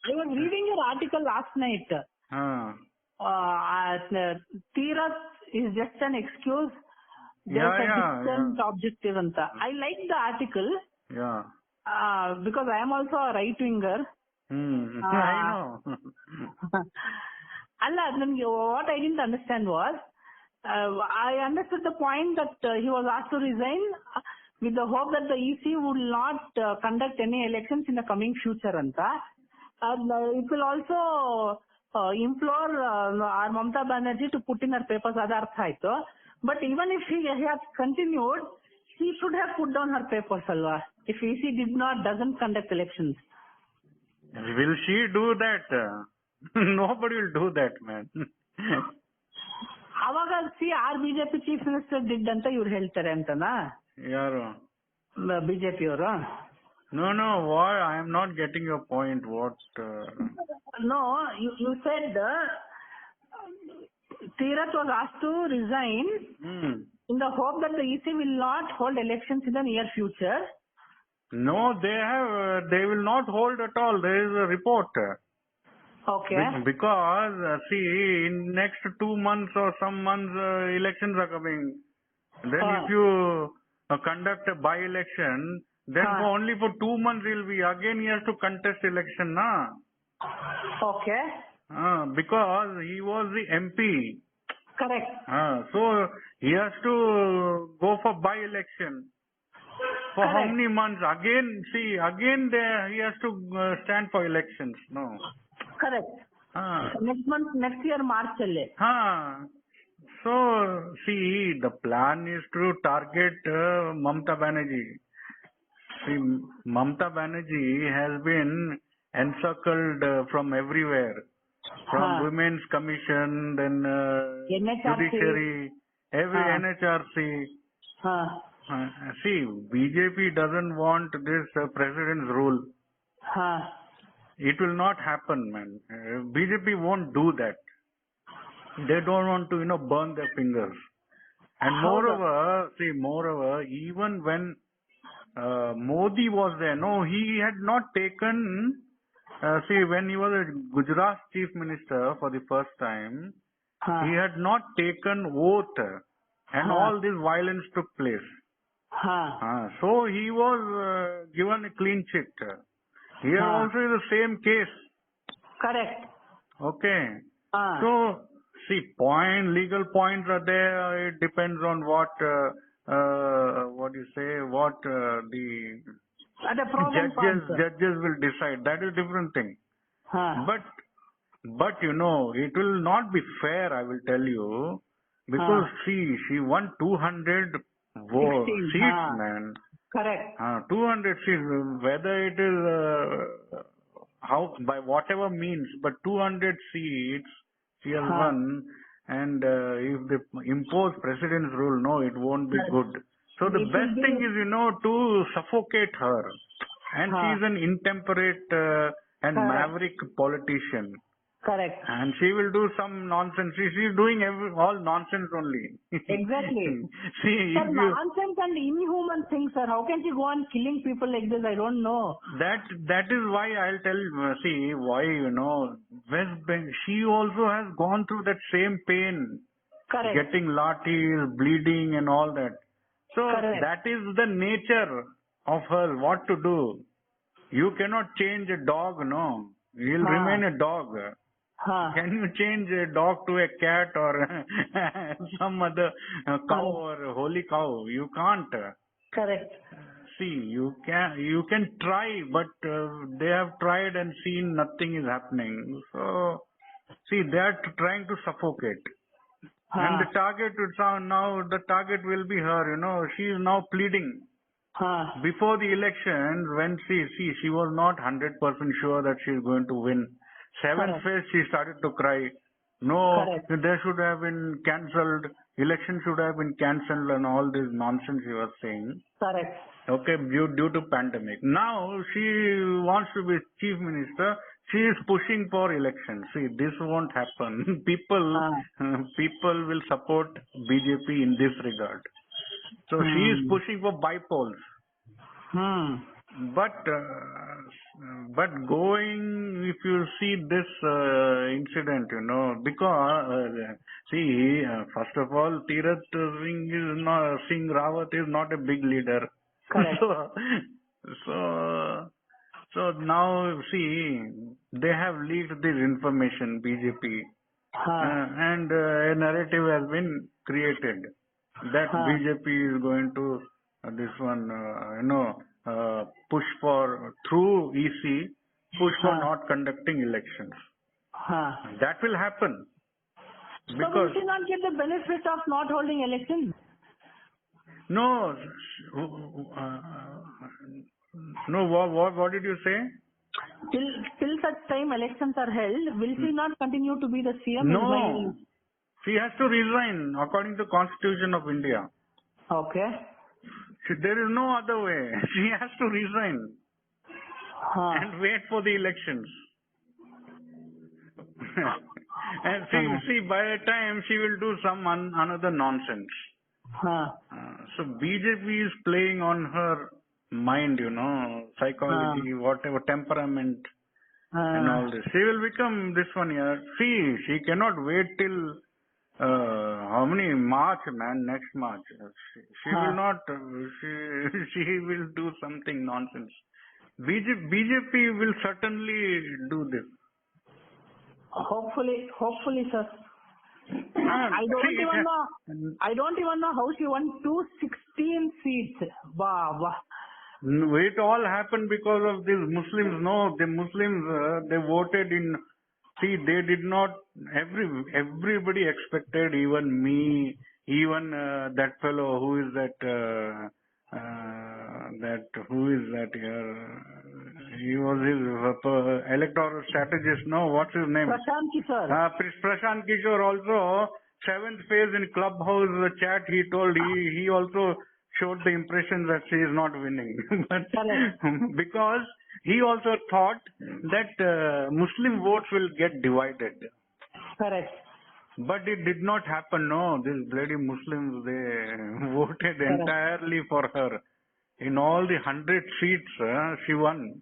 I was reading your article last night. Tirath is just an excuse. There's a different objective. I like the article. Yeah. Because I am also a right winger. I know. What I didn't understand was, I understood the point that he was asked to resign with the hope that the EC would not conduct any elections in the coming future. It will also implore our Mamata Banerjee to put in her papers. But even if he has continued, she should have put down her papers. If EC doesn't conduct elections. Will she do that? Nobody will do that, man. See, our BJP chief minister did anta iವರು ಹೇಳ್ತಾರೆ ಅಂತನಾ ಯಾರು BJP ಅವರು No, what? I am not getting your point. What? No, you said Tirath was asked to resign in the hope that the EC will not hold elections in the near future. No, they will not hold at all. There is a report. Okay. Because see, in next 2 months or some months, elections are coming. Then if you conduct a by-election, then for only for 2 months he has to contest election, na? Okay. Because he was the MP. Correct. So he has to go for by-election. For how many months? Again, he has to stand for elections. No. Correct. Next year March. So see, the plan is to target Mamata Banerjee. See, Mamata Banerjee has been encircled from everywhere, from Women's Commission, then Judiciary, NHRC. See, BJP doesn't want this president's rule. It will not happen, man. BJP won't do that. They don't want to, burn their fingers. And moreover, even when Modi was there, no, he had not taken, when he was a Gujarat chief minister for the first time, he had not taken oath and all this violence took place. So he was given a clean chit. Here also is the same case. Correct. Okay. So, see, legal points are there. It depends on what the judges will decide. That is a different thing. But it will not be fair, I will tell you, because she won 200 seats, man. Correct. 200 seats, whether it is by whatever means, but 200 seats she has won, and if they impose president's rule, no, it won't be good. So the best thing is, to suffocate her, and she is an intemperate and maverick politician. Correct. And she will do some nonsense. She is doing all nonsense only. Exactly. See, nonsense and inhuman things, sir. How can she go on killing people like this? I don't know. That is why I'll tell. See, why West Bengal. She also has gone through that same pain. Correct. Getting lathis, bleeding, and all that. So that is the nature of her. What to do? You cannot change a dog, no. He'll remain a dog. Can you change a dog to a cat or some other cow or holy cow? You can't. Correct. See, you can try, but they have tried and seen nothing is happening. So, see, they are trying to suffocate. And the target will be her. She is now pleading. Before the elections, when she was not 100% sure that she is going to win. Seventh phase, she started to cry. No, they should have been cancelled. Election should have been cancelled and all this nonsense she was saying. Correct. Okay, due to pandemic. Now she wants to be chief minister. She is pushing for election. See, this won't happen. People will support BJP in this regard. So she is pushing for bipoles. But But going, if you see this incident, because first of all, Tirath Singh Rawat is not a big leader. Correct. So now see, they have leaked this information, BJP, and a narrative has been created that BJP is going to push for through EC, push for not conducting elections. That will happen. So we should not get the benefit of not holding elections. No, no. What did you say? Till such time elections are held, will she not continue to be the CM? No, she has to resign according to Constitution of India. Okay. There is no other way. She has to resign and wait for the elections. And see, by the time she will do some another nonsense. So BJP is playing on her mind, psychology, whatever, temperament and all this. She will become this one here. See, she cannot wait till how many March, man? Next March. She will not. She will do something nonsense. BJP will certainly do this. Hopefully, sir. I don't even know how she won 216 seats. Wow. It all happened because of these Muslims. No, the Muslims they voted in. See, they did not. Everybody expected, even me, even that fellow who is that. Who is that here? He was his electoral strategist. No, what's his name? Prashant Kishore. Prashant Kishore also, seventh phase in Clubhouse chat, he told he also showed the impression that she is not winning. But because he also thought that Muslim votes will get divided. Correct. But it did not happen. No, these bloody Muslims, they voted entirely for her. In all the 100 seats, she won.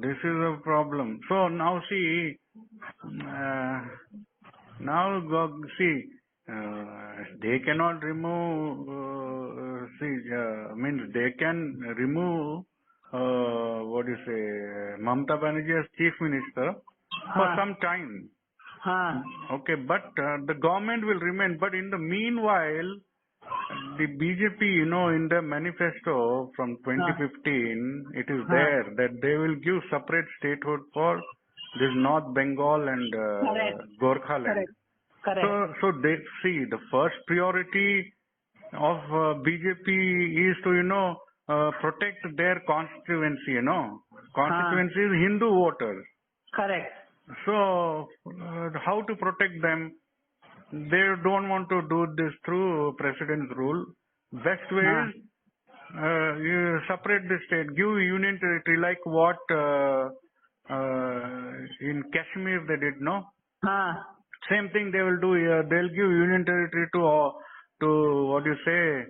This is a problem. So now see, they cannot remove. Means they can remove. What do you say? Mamata Banerjee as chief minister for some time. Okay, but the government will remain. But in the meanwhile, the BJP, in the manifesto from 2015, it is there that they will give separate statehood for this North Bengal and Gorkhaland. Correct. So they see the first priority of BJP is to protect their constituency. Constituency is Hindu voters. Correct. So how to protect them? They don't want to do this through president's rule. Best way is you separate the state, give union territory like what in Kashmir they did, no? Same thing they will do here. They'll give union territory to what do you say?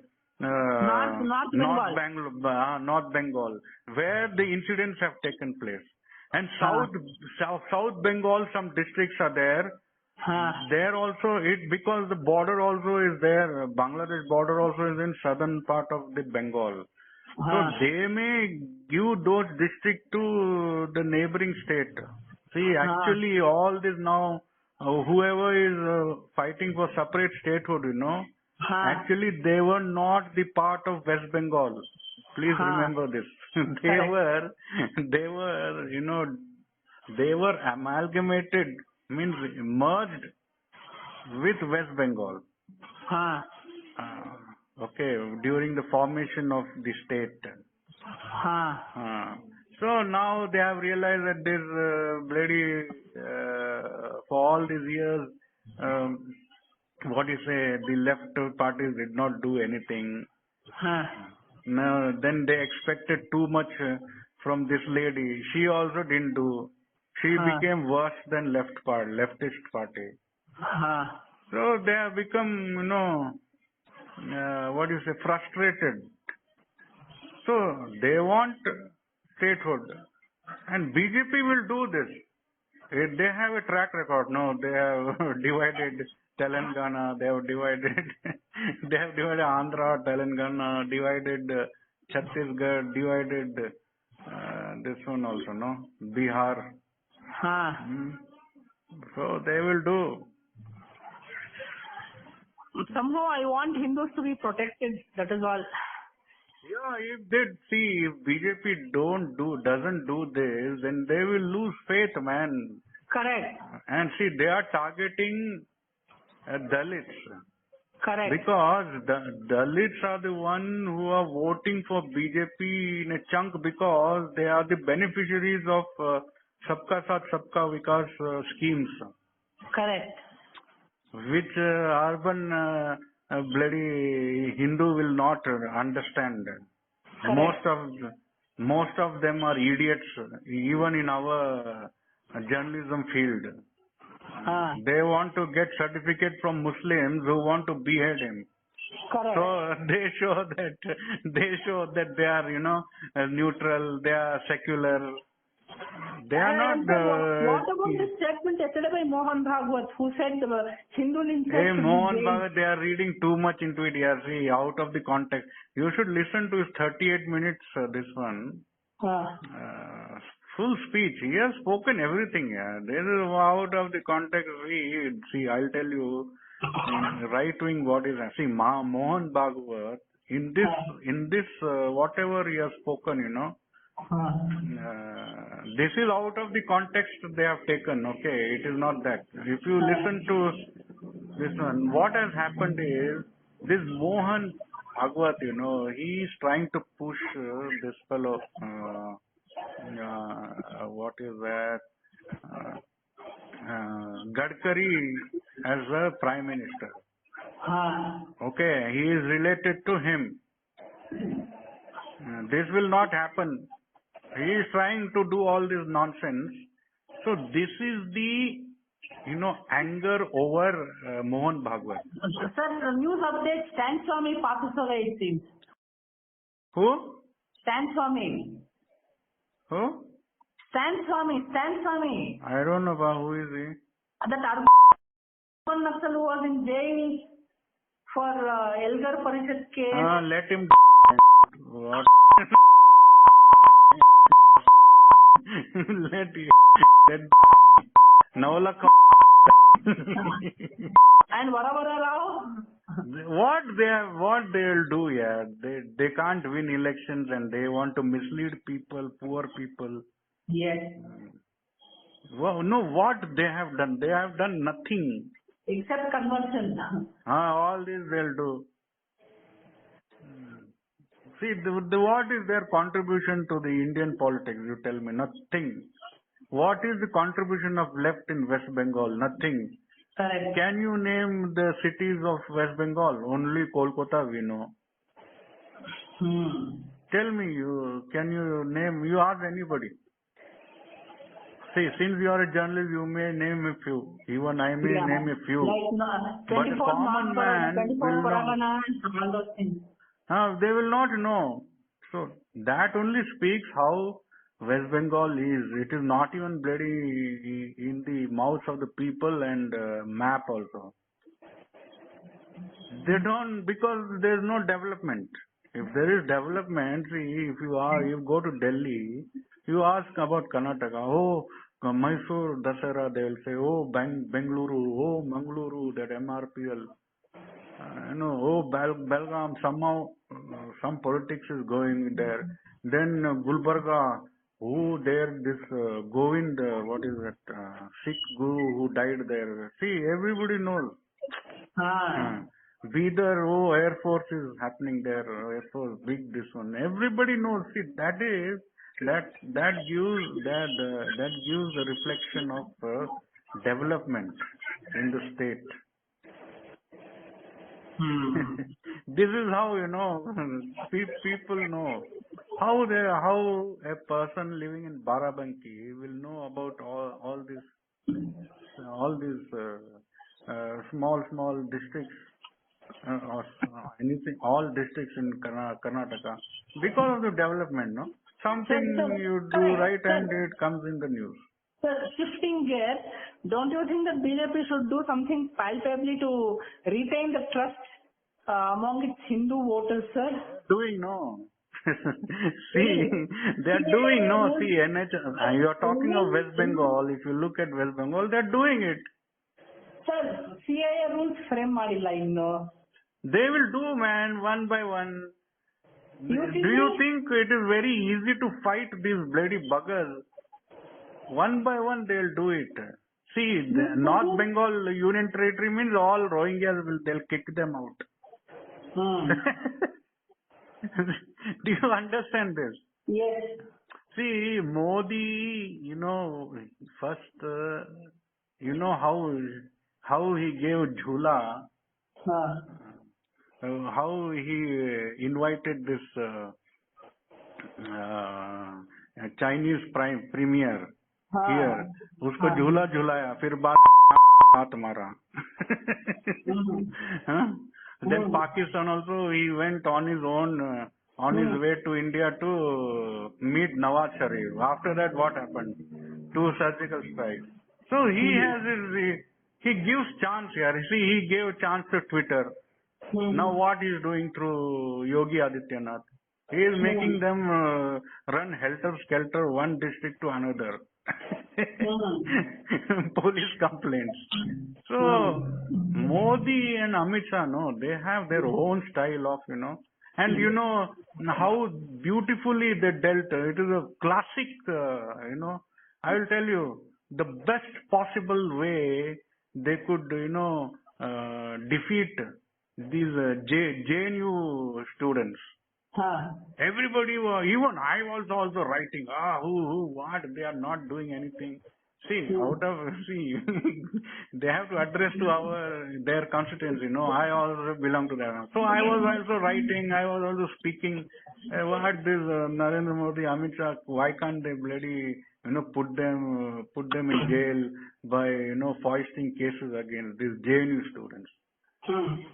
North Bengal, where the incidents have taken place. And South Bengal, some districts are there. There also, because the border also is there, Bangladesh border also is in southern part of the Bengal. So they may give those districts to the neighboring state. See, actually all this now, whoever is fighting for separate statehood, actually they were not the part of West Bengal. Please remember this. They were amalgamated, means merged with West Bengal. Okay, during the formation of the state. So now they have realized that this for all these years, what do you say, the left parties did not do anything. Now, then they expected too much from this lady. She also didn't do. She became worse than leftist party. So they have become, what do you say, frustrated. So they want statehood. And BJP will do this. They have a track record. No, they have divided Telangana. They have divided. They have divided Andhra, Telangana, divided Chhattisgarh, divided this one also. No, Bihar. So they will do. Somehow I want Hindus to be protected. That is all. Yeah, if they see if BJP doesn't do this, then they will lose faith, man. Correct. And see, they are targeting Dalits. Correct. Because the Dalits are the one who are voting for BJP in a chunk because they are the beneficiaries of Sabka Saath Sabka Vikas schemes. Correct. Which urban bloody Hindu will not understand. Correct. Most of them are idiots, even in our journalism field. They want to get certificate from Muslims who want to behead him. Correct. So they show that they are neutral, they are secular. They are not. What about the statement yesterday by Mohan Bhagwat, who said Hindu incest? Hey, Mohan Bhagwat, they are reading too much into it. Yeah, see, out of the context. You should listen to his 38 minutes. This one, full speech. He has spoken everything. Yeah, this is out of the context. See, I'll tell you. Right wing, what is that? See, Mohan Bhagwat in this whatever he has spoken, this is out of the context they have taken. Okay, it is not that. If you listen to this one, what has happened is this Mohan Bhagwat, he is trying to push this fellow. What is that? Gadkari as a prime minister. Okay, he is related to him. This will not happen. He is trying to do all this nonsense. So this is the, anger over Mohan Bhagwat. Sir, news update, Stan Swami passes away, it seems. Who? Stan Swami. Who? Stan Swami. I don't know about who is he. That urban Naxal who was in jail for Elgar Parishad case. Let him. What? let Navlak. And Varavara Rao? What they will do, yeah. They can't win elections and they want to mislead people, poor people. Yes. Well, no, what they have done? They have done nothing. Except conversion. All this they'll do. See, what is their contribution to the Indian politics? You tell me. Nothing. What is the contribution of left in West Bengal? Nothing. Correct. Can you name the cities of West Bengal? Only Kolkata we know. Tell me, can you name? You ask anybody. See, since you are a journalist, you may name a few. Even I may name a few. But a common man will not. All those things. They will not know. So that only speaks how West Bengal is. It is not even bloody in the mouths of the people and map also. They don't, because there is no development. If there is development, see, if you go to Delhi, you ask about Karnataka. Oh, Mysore Dasara, they will say, oh, Bengaluru, oh, Mangaluru, that MRPL. Belgaum, somehow some politics is going there. Then Gulbarga, this Govind, what is that, Sikh guru who died there. See, everybody knows. Bidar, Air Force is happening there. Air Force, big this one. Everybody knows. See, that gives the reflection of development in the state. This is how people know how a person living in Barabanki will know about all these small districts or anything, all districts in Karnataka because of the development, no. something you do right and it comes in the news. Sir, shifting gears, don't you think that BJP should do something palpably to retain the trust among its Hindu voters, sir? Doing no. See, they are doing no. See, you are talking of West Bengal. If you look at West Bengal, they are doing it. Sir, CIA rules frame ಮಾಡಿಲ್ಲ ಇನ್ನು. They will do, man, one by one. Do you think it is very easy to fight these bloody buggers? One by one, they'll do it. See, the North Bengal Union Territory means all Rohingyas they'll kick them out. Do you understand this? Yes. See, Modi, first, how he gave Jhula, how he invited this Chinese premier here, उसको झूला झुलाया, फिर बात मारा. Then Pakistan also, he went on his own, on his way to India to meet Nawaz Sharif. After that, what happened? 2 surgical strikes. So he gives chance here. See, he gave chance to Twitter. Now what he is doing through Yogi Adityanath? He is making them run helter-skelter one district to another. Police complaints. So Modi and Amit Shah, no, they have their own style of, and how beautifully they dealt. It is a classic, I will tell you, the best possible way they could, defeat these JNU students. Everybody was, even I was also writing, what, they are not doing anything. See, they have to address to their constituency. I also belong to them. So I was also writing, I was also speaking. What this Narendra Modi, Amit Shah, why can't they bloody, put them in jail by, foisting cases against these JNU students?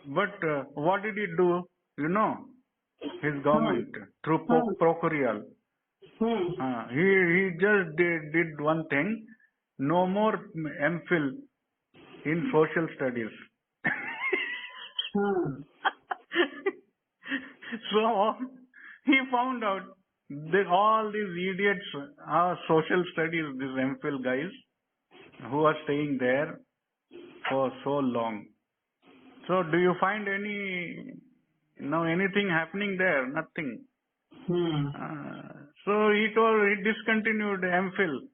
But what did he do? His government through Procurial. He just did one thing. No more MPhil in social studies. So he found out that all these idiots are social studies, these MPhil guys who are staying there for so long. So do you find anything happening there? Nothing. So he discontinued MPhil.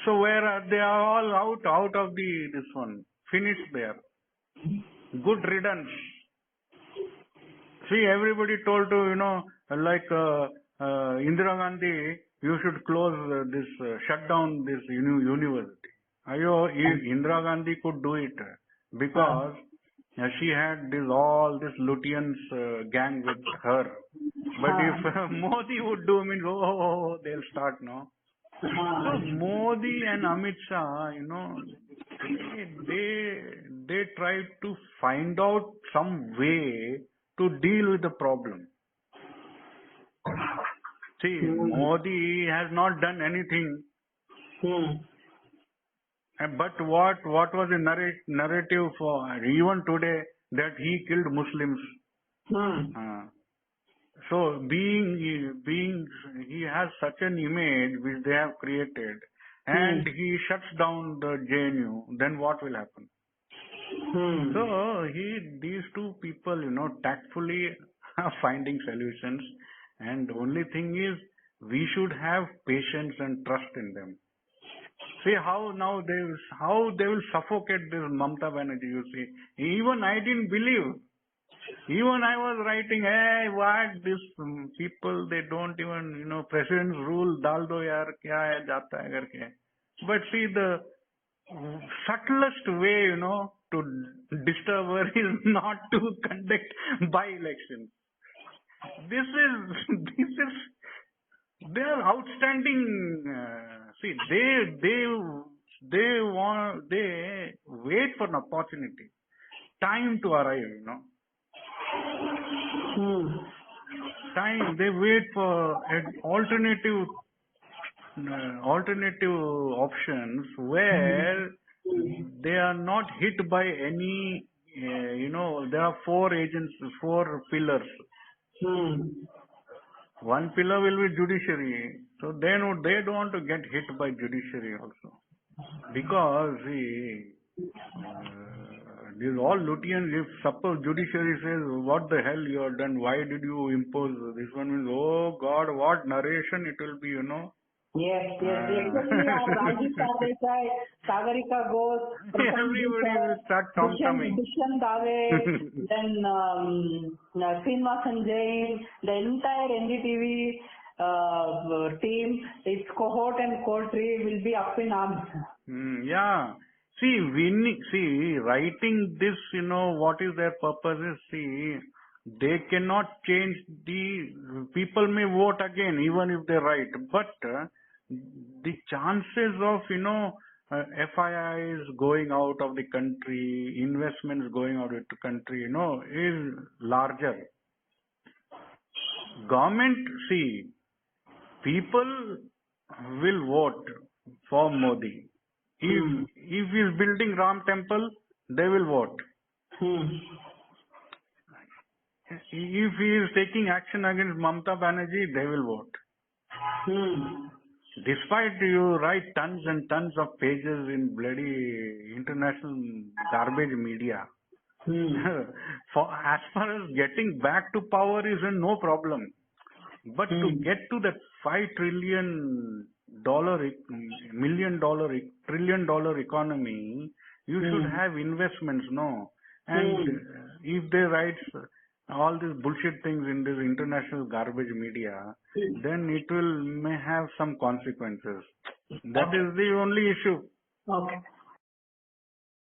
So where they are all out of this one, finished there. Good riddance. See, everybody told to, like Indira Gandhi, you should close shut down this university. Indira Gandhi could do it because she had all this Lutyens gang with her. But if Modi would do, means they'll start now. So Modi and Amit Shah, they tried to find out some way to deal with the problem. See, Modi has not done anything. But what was the narrative for even today that he killed Muslims? So he has such an image which they have created, and he shuts down the JNU, then what will happen? So these two people, tactfully are finding solutions, and the only thing is we should have patience and trust in them. See how now they will suffocate this Mamta Banerjee, you see. Even I didn't believe. Even I was writing, hey, what, these people, they don't even, president's rule, dal do yaar, kya hai, jata hai, karke. But see, the subtlest way, to disturb her is not to conduct by-elections. They are outstanding. See, they wait for an opportunity, time to arrive, time. They wait for an alternative options where they are not hit by any. There are four pillars. One pillar will be judiciary. So they don't want to get hit by judiciary also. Because these all Lutyens, if suppose judiciary says, what the hell you have done, why did you impose this one, means, oh God, what narration it will be, Yes. Actually, Rajiv Sagarika goes. Everybody will start tom-tomming. Dushyant Dave, then Srinivasan Jain, the entire NDTV team, its cohort and coterie will be up in arms. Yeah. Writing this, what is their purpose is, they cannot change people may vote again, even if they write, but the chances of, FIIs going out of the country, investments going out of the country, is larger. Government, people will vote for Modi. If he is building Ram Temple, they will vote. If he is taking action against Mamata Banerjee, they will vote. Despite you write tons and tons of pages in bloody international garbage media, as far as getting back to power is no problem. But to get to that $5 trillion trillion dollar economy, you should have investments, no? And if they write all these bullshit things in this international garbage media, then it may have some consequences. That is the only issue. Okay.